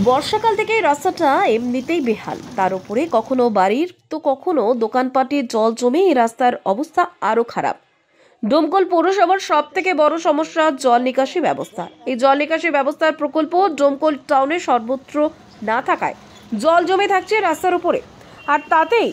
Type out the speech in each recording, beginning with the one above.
বর্ষাকাল থেকেই রাস্তাটা এমনিতেই বেহাল, তার উপরে কখনো বাড়ির তো কখনো দোকানপাটে জল জমে এই রাস্তার অবস্থা আরো খারাপ। ডোমকল পৌরসভার সব থেকে বড় সমস্যা জল নিকাশি ব্যবস্থা। এই জল নিকাশি ব্যবস্থার প্রকল্প ডোমকল টাউনে সর্বত্র না থাকায় জল জমে থাকছে রাস্তার উপরে, আর তাতেই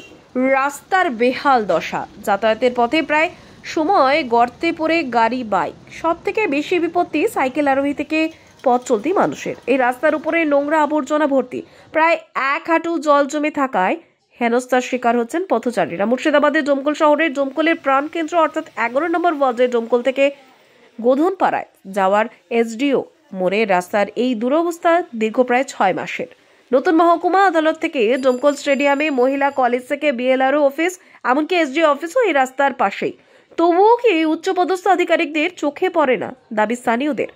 রাস্তার বেহাল দশা। যাতায়াতের পথে প্রায় সময় গর্তে পড়ে গাড়ি, বাইক। সব থেকে বেশি বিপত্তি সাইকেল আরোহী থেকে পথ চলতি মানুষের। এই রাস্তার উপরে নোংরা আবর্জনা ভর্তি, প্রায় 1 হাঁটু জল জমে থাকায় হেনস্থার শিকার হচ্ছেন পথচারীরা। মুর্শিদাবাদের ডোমকল শহরের ডোমকলের প্রাণকেন্দ্র অর্থাৎ 11 নম্বর ওয়ার্ডের ডোমকল থেকে গোধনপাড়ায় যাওয়ার এসডিও মোড়ে রাস্তার এই দুরবস্থা দীর্ঘ প্রায় 6 মাসের। নতুন মহকুমা আদালত থেকে ডোমকল স্টেডিয়ামে, মহিলা কলেজ থেকে বিএলআরও অফিস, এমনকি এসডিও অফিসও এই রাস্তার পাশেই। তবুও কি উচ্চপদস্থ আধিকারিকদের চোখে পড়ে না দাবি স্থানীয়দের।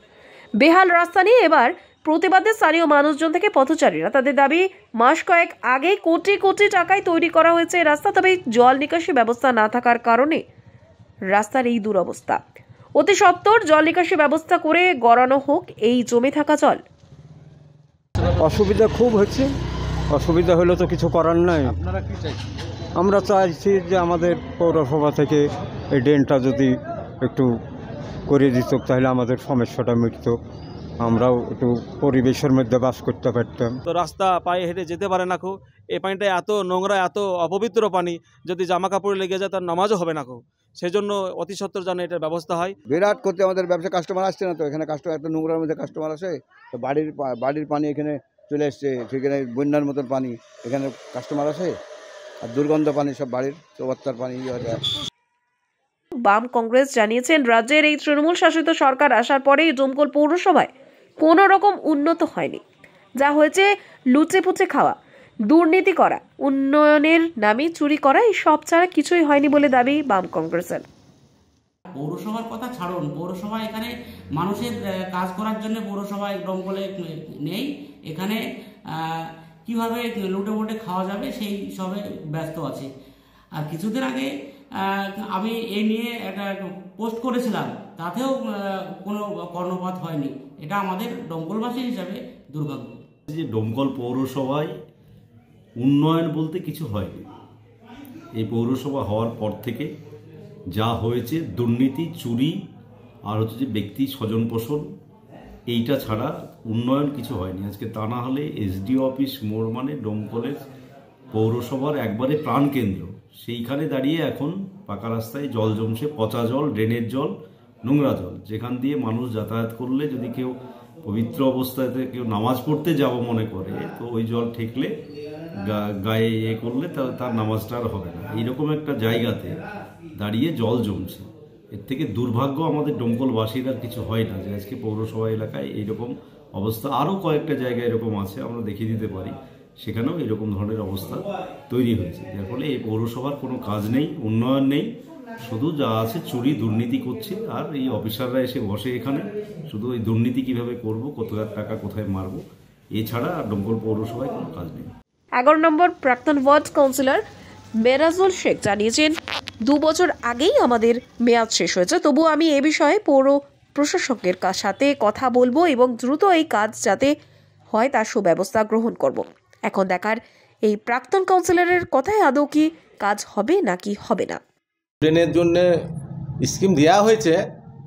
বেহাল রাস্তা নিয়ে এবার প্রতিবাদে স্থানীয় মানুষজন থেকে পথচারীরা। তাদের দাবি, মাস কয়েক আগে কোটি কোটি টাকায় তৈরি করা হয়েছে এই রাস্তা, তবে জল নিকাশি ব্যবস্থা না থাকার কারণে রাস্তার এই দুরবস্থা। অতি সত্বর জল নিকাশি ব্যবস্থা করে গড়ানো হোক এই জমে থাকা জল। অসুবিধা খুব হচ্ছে, অসুবিধা হলে তো কিছু করার নাই। আপনারা কি চাইছেন? আমরা চাইছি যে আমাদের পৌরসভা থেকে এই ড্রেনটা যদি একটু করে দিত তাহলে আমাদের সমস্যাটা মিটত, আমরাও একটু পরিবেশের মধ্যে বাস করতে পারতাম। তো রাস্তা পায়ে হেঁটে যেতে পারে না কো, এই পানিটা এত নোংরা, এত অপবিত্র পানি, যদি জামা কাপড়ে লেগে যায় তার নামাজও হবে না কো। সেই জন্য অতি সত্বর যেন এটার ব্যবস্থা হয়। বিরাট করতে আমাদের ব্যবসা কাস্টমার আসছে না, তো এখানে কাস্টমার এত নোংরার মধ্যে কাস্টমার আসে, তো বাড়ির পানি এখানে চলে এসছে, সেখানে বন্যার মতন পানি এখানে কাস্টমার আসে, আর দুর্গন্ধ পানি সব বাড়ির চৌবাচ্চার পানি হয়ে যায়। বাম কংগ্রেস জানিয়েছেন, রাজ্যের এই তৃণমূল শাসিত সরকার আসার পরেই ডোমকল পৌরসভায় কোনো রকম উন্নত হয়নি। যা হয়েছে লুচে পুচে খাওয়া, দুর্নীতি করা, উন্নয়নের নামে চুরি করা, এই সব ছাড়া কিছুই হয়নি বলে দাবি বাম কংগ্রেসের। পৌরসভার কথা ছাড়ুন, পৌরসভা এখানে মানুষের কাজ করার জন্য পৌরসভা ডোমকলে নেই। এখানে কিভাবে লুটে পুটে খাওয়া যাবে সেই সবে ব্যস্ত আছে। আর কিছুদিন আগে আমি এই নিয়ে একটা পোস্ট করেছিলাম, তাতেও কোনো কর্ণপাত হয়নি। এটা আমাদের ডোমকলবাসী হিসাবে দুর্ভাগ্য। যে ডোমকল পৌরসভায় উন্নয়ন বলতে কিছু হয়নি। এই পৌরসভা হওয়ার পর থেকে যা হয়েছে দুর্নীতি, চুরি, আর হচ্ছে যে ব্যক্তি স্বজন পোষণ, এইটা ছাড়া উন্নয়ন কিছু হয়নি। আজকে তা না হলে এসডিও অফিস মোড় মানে ডোমকলের পৌরসভার একবারে প্রাণকেন্দ্র, সেইখানে দাঁড়িয়ে এখন পাকা রাস্তায় জল জমছে, পচা জল, ড্রেনের জল, নোংরা জল, যেখান দিয়ে মানুষ যাতায়াত করলে যদি কেউ পবিত্র অবস্থাতে কেউ নামাজ পড়তে যাব মনে করে, তো ওই জল ঠেকলে গায়ে করলে তার নামাজটা আর হবে না। এইরকম একটা জায়গাতে দাঁড়িয়ে জল জমছে, এর থেকে দুর্ভাগ্য আমাদের ডোমকলবাসীর আর কিছু হয় না যে আজকে পৌরসভা এলাকায় এইরকম অবস্থা। আরও কয়েকটা জায়গায় এরকম আছে, আমরা দেখিয়ে দিতে পারি, সেখানেও এরকম ধরনের অবস্থা তৈরি হয়েছে। যার ফলে এই পৌরসভার কোনো কাজ নেই, উন্নয়ন নেই, শুধু যা আছে চুরি দুর্নীতি করছে। আর এই অফিসাররা এসে বসে এখানে শুধু ওই দুর্নীতি কিভাবে করব, কত টাকা কোথায় মারবো, এছাড়া ডোমকল পৌরসভায় কোনো কাজ নেই। 11 নম্বর প্রাক্তন ওয়ার্ড কাউন্সিলর মেরাজুল শেখ জানিয়েছেন, 2 বছর আগেই আমাদের মেয়াদ শেষ হয়েছে, তবু আমি এ বিষয়ে পৌর প্রশাসকের সাথে কথা বলবো এবং দ্রুত এই কাজ যাতে হয় তার সুব্যবস্থা গ্রহণ করব। এখন দেখার এই প্রাক্তন কাউন্সিলরের কথায় আদৌ কি কাজ হবে নাকি হবে না। ট্রেনের জন্য স্কিম দেওয়া হয়েছে,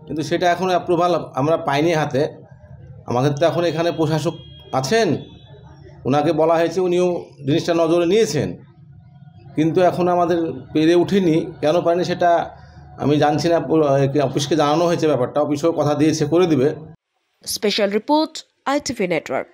কিন্তু সেটা এখন অ্যাপ্রুভাল আমরা পাইনি হাতে। আমাদের তো এখন এখানে প্রশাসক আছেন, ওনাকে বলা হয়েছে, উনিও জিনিসটা নজরে নিয়েছেন, কিন্তু এখন আমাদের পেরে উঠেনি। কেন পারেনি সেটা আমি জানছি না, অফিসকে জানানো হয়েছে ব্যাপারটা, অফিসও কথা দিয়েছে করে দিবে। Special report, ITV network.